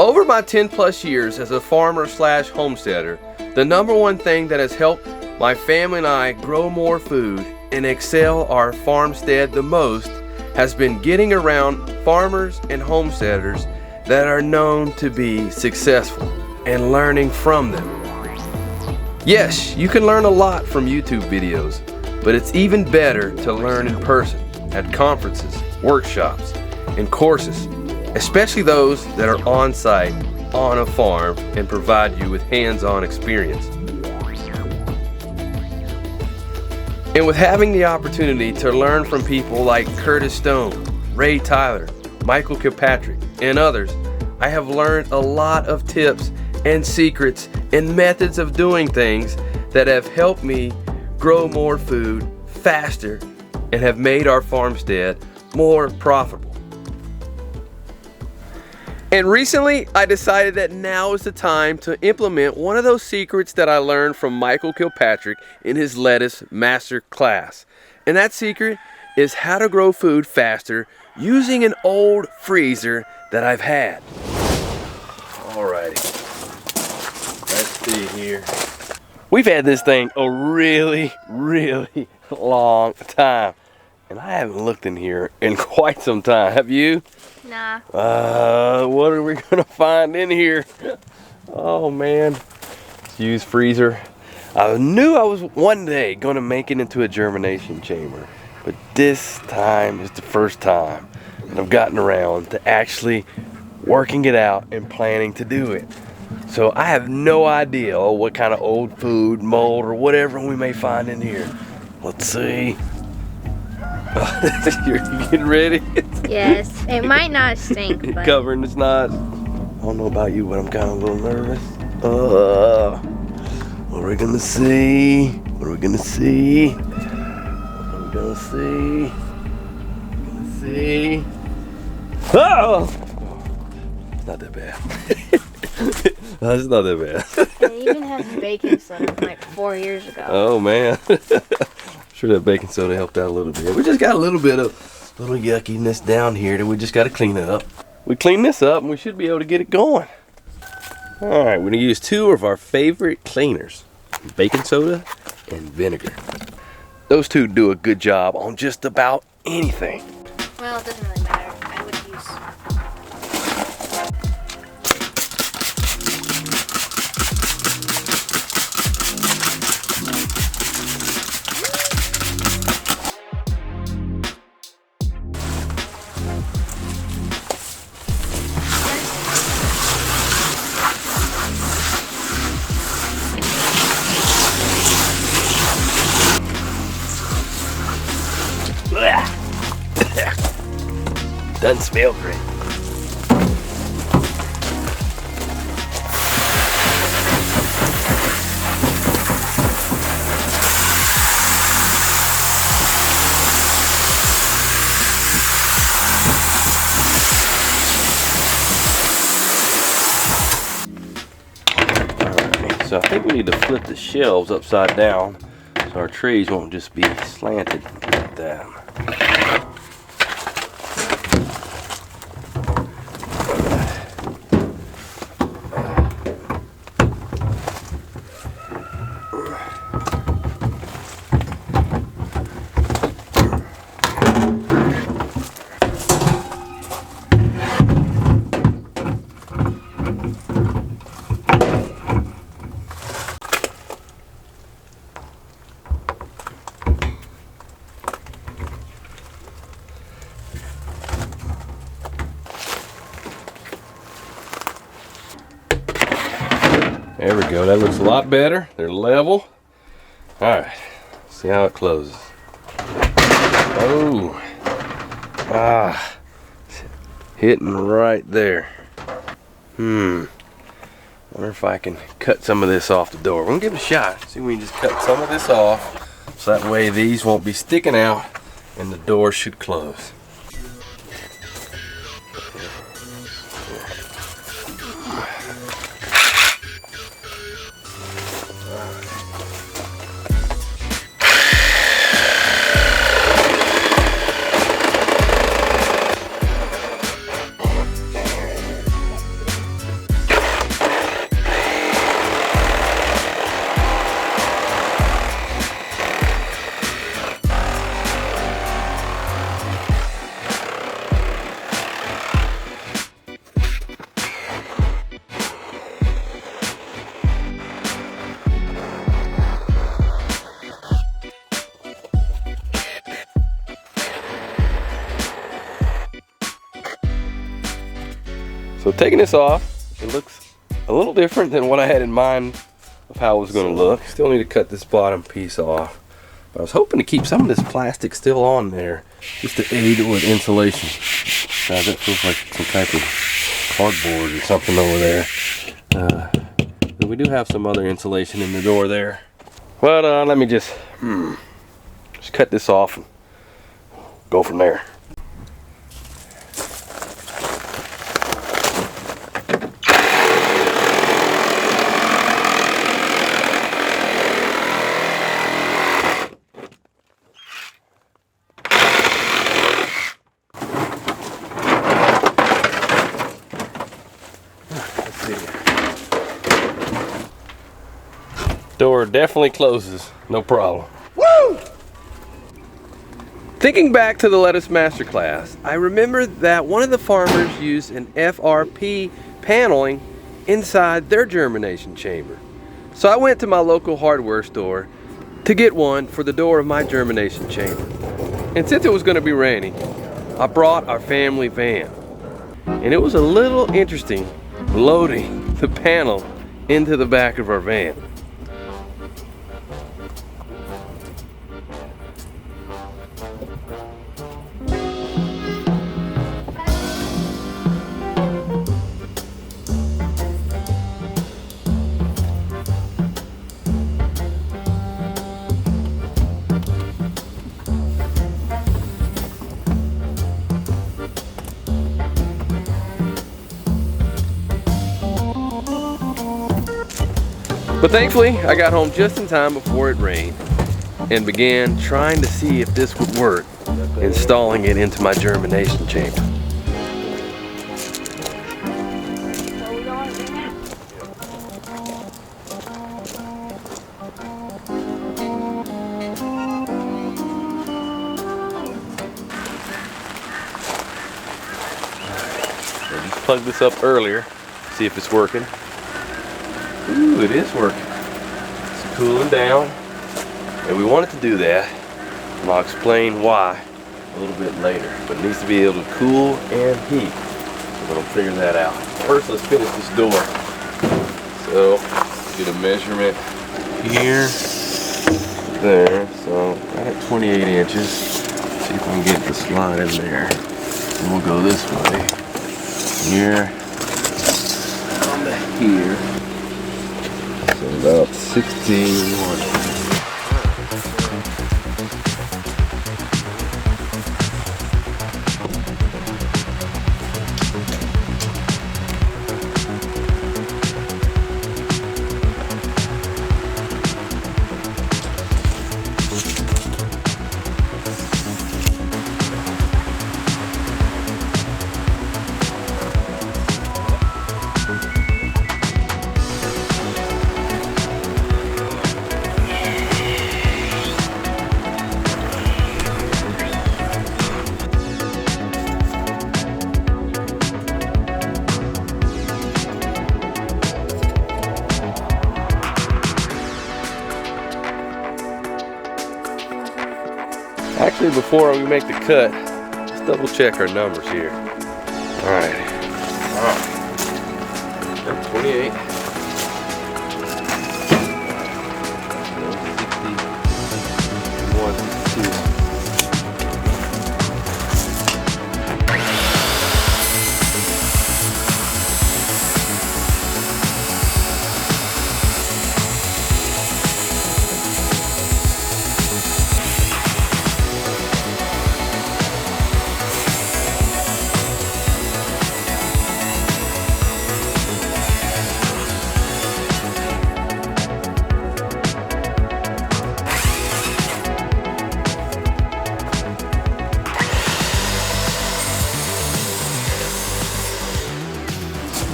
Over my 10+ years as a farmer slash homesteader, the number one thing that has helped my family and I grow more food and excel our farmstead the most has been getting around farmers and homesteaders that are known to be successful and learning from them. Yes, you can learn a lot from YouTube videos, but it's even better to learn in person at conferences, workshops, and courses, especially those that are on site on a farm and provide you with hands-on experience. And with having the opportunity to learn from people like Curtis Stone, Ray Tyler, Michael Kilpatrick, and others, I have learned a lot of tips and secrets and methods of doing things that have helped me grow more food faster and have made our farmstead more profitable. And recently, I decided that now is the time to implement one of those secrets that I learned from Michael Kilpatrick in his lettuce MasterClass. And that secret is how to grow food faster using an old freezer that I've had. Alrighty, let's see here. We've had this thing a really long time. And I haven't looked in here in quite some time. Have you? Nah. What are we gonna find in here? Oh man, let's use freezer. I knew I was one day gonna make it into a germination chamber, but this time is the first time that I've gotten around to actually working it out and planning to do it. So I have no idea what kind of old food, mold, or whatever we may find in here. Let's see. You're getting ready? Yes, it might not stink, but... Covering the snots. I don't know about you, but I'm kind of a little nervous. What are we gonna see? What are we gonna see? What are we gonna see? Gonna see? Oh! It's not that bad. It's not that bad. It even has baking soda from like 4 years ago. Oh man. Sure that baking soda helped out a little bit. We just got a little bit of little yuckiness down here that we just got to clean it up. We clean this up and we should be able to get it going. Alright, we're going to use two of our favorite cleaners, baking soda and vinegar. Those two do a good job on just about anything. Well, it doesn't really matter. I would use... Doesn't smell great. Alright, so I think we need to flip the shelves upside down so our trays won't just be slanted like that. There we go, that looks a lot better. They're level. All right, see how it closes. Oh, hitting right there. Wonder if I can cut some of this off the door. We're gonna give it a shot. See if we can just cut some of this off, so that way these won't be sticking out and the door should close. So taking this off, it looks a little different than what I had in mind of how it was going to look. Still need to cut this bottom piece off. But I was hoping to keep some of this plastic still on there, just to aid with insulation. Now that feels like some type of cardboard or something over there. But we do have some other insulation in the door there. Well, let me just cut this off and go from there. Door definitely closes, no problem. Woo! Thinking back to the lettuce masterclass, I remember that one of the farmers used an FRP paneling inside their germination chamber. So I went to my local hardware store to get one for the door of my germination chamber. And since it was going to be raining, I brought our family van. And it was a little interesting loading the panel into the back of our van. But thankfully, I got home just in time before it rained and began trying to see if this would work, installing it into my germination chamber. I just plugged this up earlier, see if it's working. Ooh, it is working. It's cooling down, and we wanted to do that, and I'll explain why a little bit later. But it needs to be able to cool and heat, so we're gonna figure that out. First, let's finish this door. So, get a measurement here, there. So, right at 28 inches. See if we can get the slide in there. And we'll go this way. Here, on to here. So about 61. Actually, before we make the cut, let's double check our numbers here. All right. 28. 61, 62.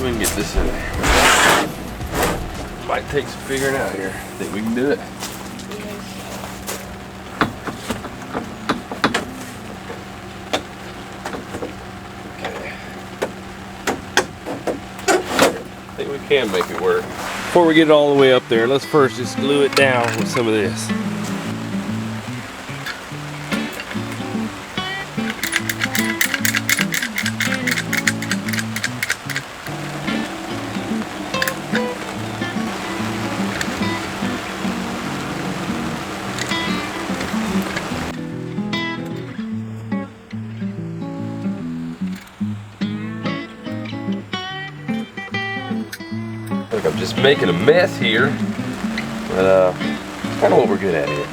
We can get this in there. Might take some figuring out here. Think we can do it? Okay. I think we can make it work. Before we get it all the way up there, let's first just glue it down with some of this. Look, I'm just making a mess here, but it's kind of what we're good at here.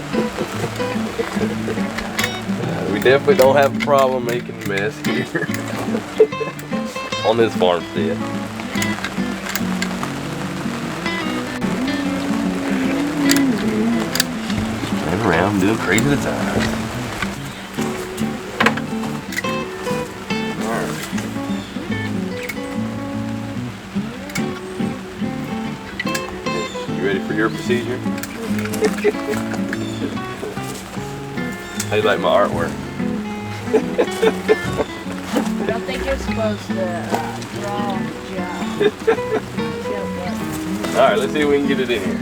We definitely don't have a problem making a mess here on this farmstead. Running around doing crazy designs. Ready for your procedure? How do you like my artwork? I don't think you're supposed to draw on the job. Alright, let's see if we can get it in here.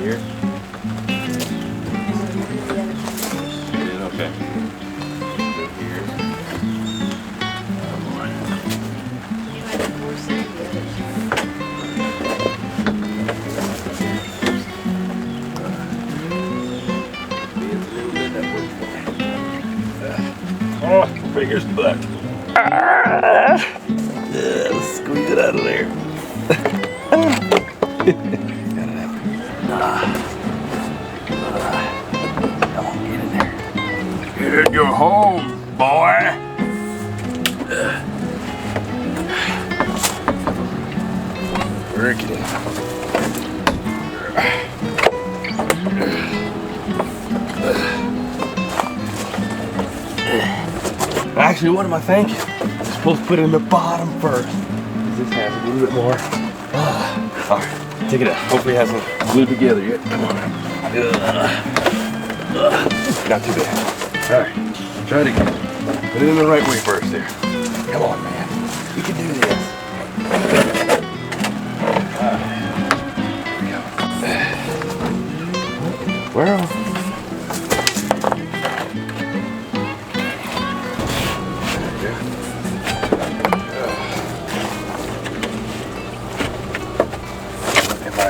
Here. Okay. Here. Oh, fingers stuck. Let's squeeze it out of there. Come on, get in there. Get in your home, boy. Work it in. Actually, what am I thinking? I'm supposed to put it in the bottom first. This has a little bit more. Alright, take it out. Hopefully it hasn't glued together yet. Come on. Not too bad. Alright, try it again. Put it in the right way first there. Come on, man. You can do this. Here we go. Well.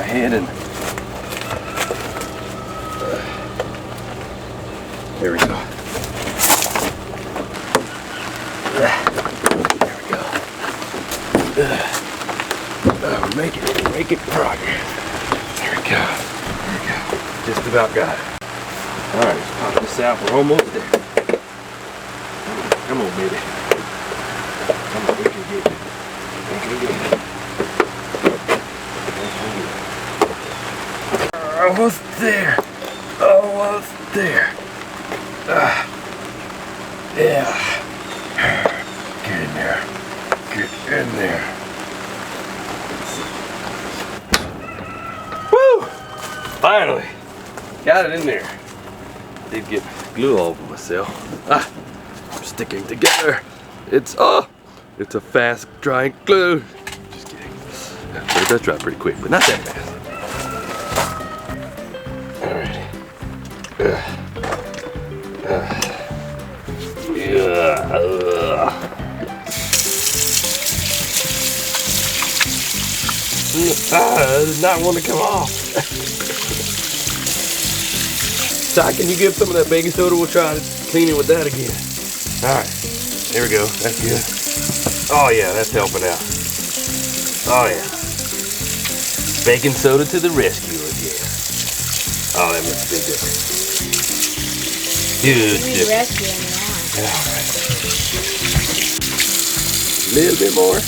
Head and there we go. There we go. We're making progress. There we go. There we go. Just about got it. All right, let's pop this out. We're almost there. Come on, baby. Come on, we can get it. We can get it. Almost there. Almost there. Yeah. Get in there. Get in there. Woo! Finally. Got it in there. Did get glue all over myself. I'm sticking together. It's a fast drying glue. Just kidding. But it does dry pretty quick, but not that fast. I did not want to come off. Ty, can you give some of that baking soda? We'll try cleaning with that again. Alright, there we go. That's good. Oh yeah, that's helping out. Oh yeah. Baking soda to the rescue again. Oh, that makes a big difference. Huge difference. Alright. A little bit more.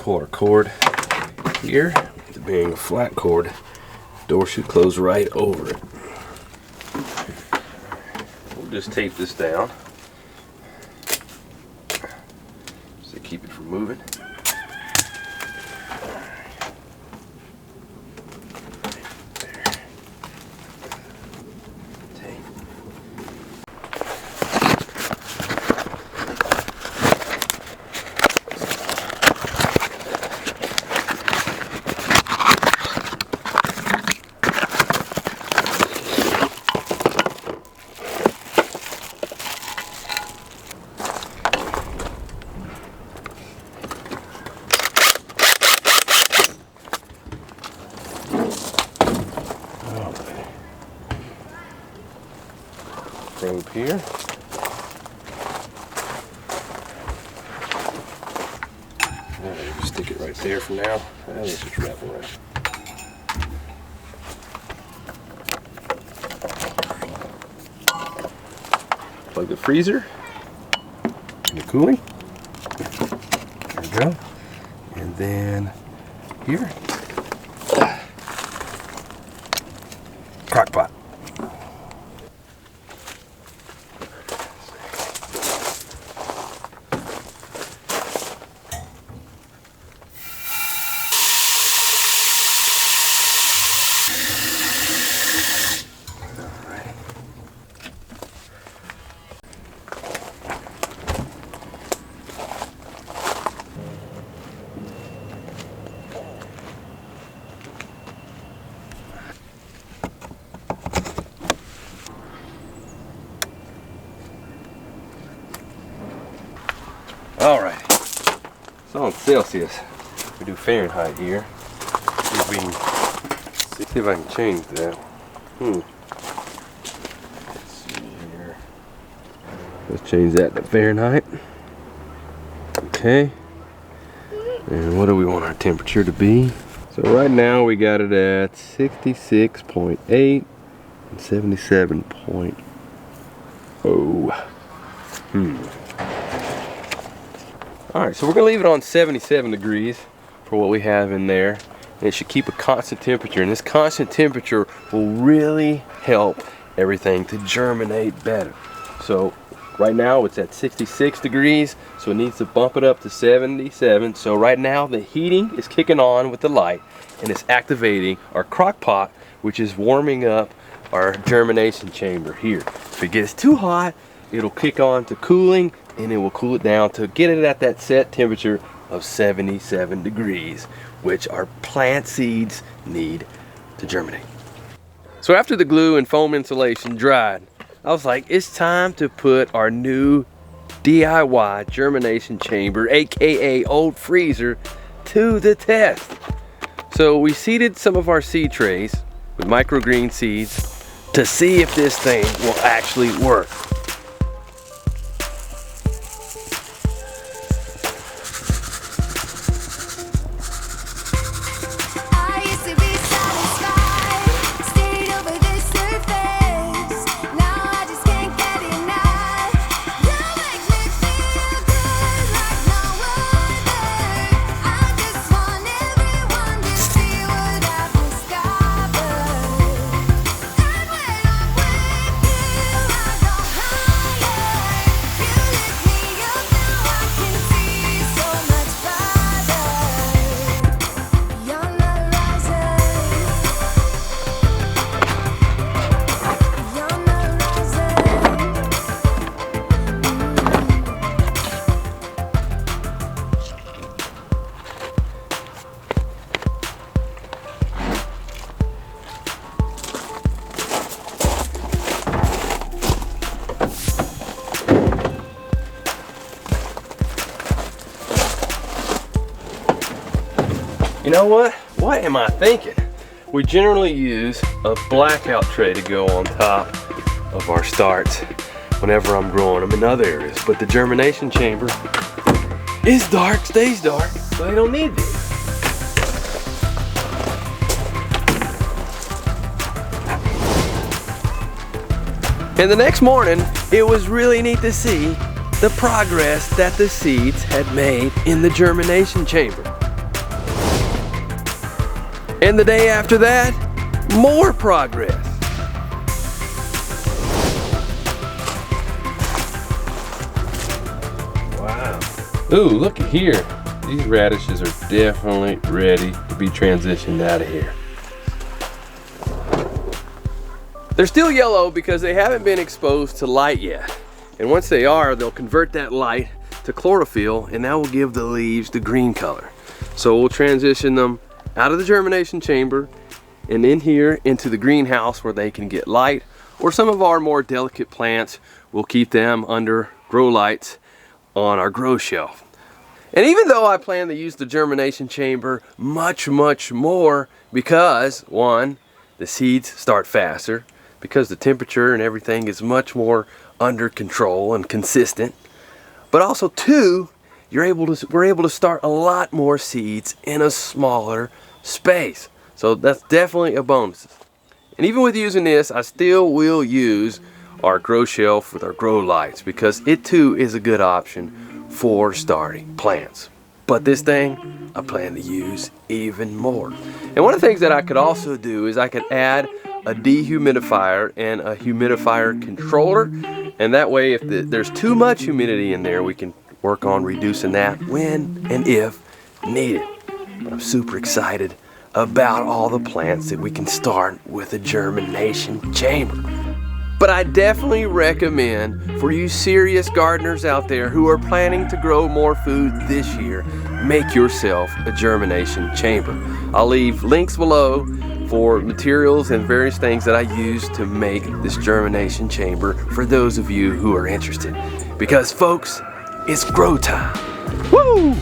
pull our cord here. It being a flat cord, door should close right over it. We'll just tape this down to keep it from moving. Probe here. Stick it right there for now. Let's just wrap it around. Plug the freezer and the cooling. There we go. And then here, crock pot. All right, so on Celsius, we do Fahrenheit here. See if I can change that. Let's see here. Let's change that to Fahrenheit. Okay. And what do we want our temperature to be? So right now we got it at 66.8 and 77.0. Alright, so we're going to leave it on 77 degrees for what we have in there. And it should keep a constant temperature. And this constant temperature will really help everything to germinate better. So right now it's at 66 degrees, so it needs to bump it up to 77. So right now the heating is kicking on with the light and it's activating our crock pot, which is warming up our germination chamber here. If it gets too hot, it'll kick on to cooling, and it will cool it down to get it at that set temperature of 77 degrees, which our plant seeds need to germinate. So after the glue and foam insulation dried, I was like, it's time to put our new DIY germination chamber, aka old freezer, to the test. So we seeded some of our seed trays with microgreen seeds to see if this thing will actually work. You know what? What am I thinking? We generally use a blackout tray to go on top of our starts whenever I'm growing them in other areas. But the germination chamber is dark, stays dark, so they don't need these. And the next morning, it was really neat to see the progress that the seeds had made in the germination chamber. And the day after that, more progress. Wow. Ooh, look at here. These radishes are definitely ready to be transitioned out of here. They're still yellow because they haven't been exposed to light yet. And once they are, they'll convert that light to chlorophyll, and that will give the leaves the green color. So we'll transition them out of the germination chamber and in here into the greenhouse where they can get light, or some of our more delicate plants, we'll keep them under grow lights on our grow shelf. And even though I plan to use the germination chamber much more because, one, the seeds start faster, because the temperature and everything is much more under control and consistent. But also two, we're able to start a lot more seeds in a smaller space. So that's definitely a bonus. And even with using this, I still will use our grow shelf with our grow lights because it too is a good option for starting plants. But this thing, I plan to use even more. And one of the things that I could also do is I could add a dehumidifier and a humidifier controller, and that way if there's too much humidity in there, we can work on reducing that when and if needed. But I'm super excited about all the plants that we can start with a germination chamber. But I definitely recommend for you serious gardeners out there who are planning to grow more food this year, make yourself a germination chamber. I'll leave links below for materials and various things that I use to make this germination chamber for those of you who are interested. Because folks, it's grow time. Woo!